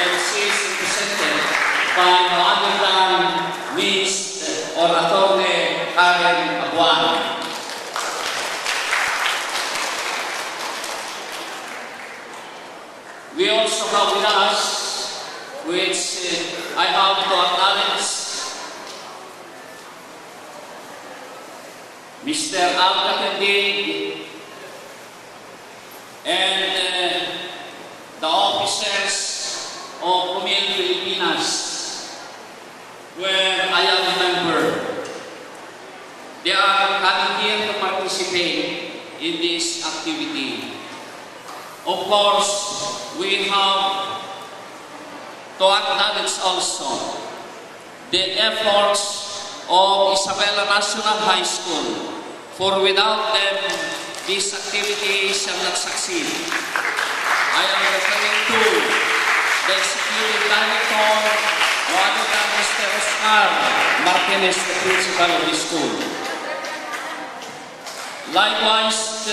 and she is represented by no other than Miss or Attorney Karen Abuan. We also have with us, which I have to acknowledge, Mr. Alcatendig and the officers of Provincial Pilipinas, where I am a member. They are coming here to participate in this activity. Of course, we have to acknowledge also the efforts of Isabela National High School, for without them, this activity shall not succeed. I am referring to the executive director, no other than Mr. Oscar Martinez, the principal of the school. Likewise,